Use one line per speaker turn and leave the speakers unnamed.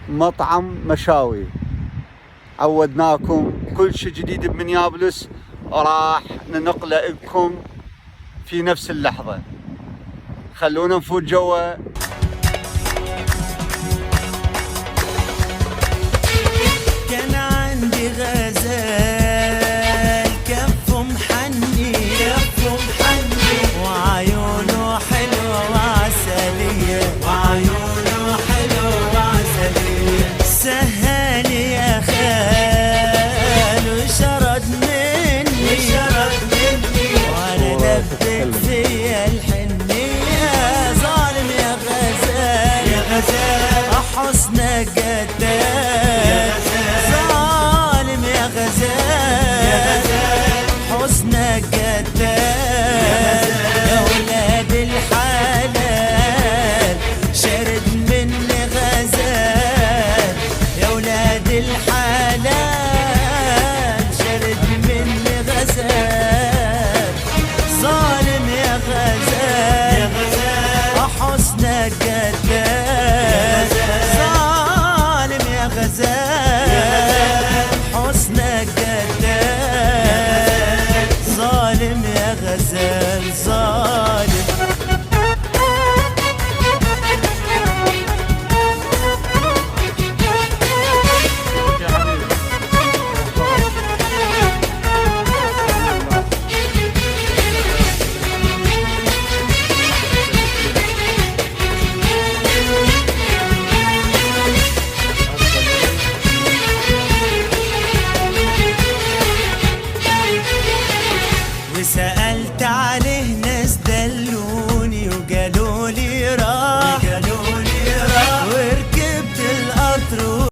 مطعم مشاوي. عودناكم كل شيء جديد بمنيابلس راح ننقله لكم في نفس اللحظة. خلونا نفوت جوا.
كان عندي غزال كفه محني وعيونه حلوة وعسلية سهاني يا خال وشرد مني وانا لبت فيا الحنية. ظالم يا غزال حسنك قتل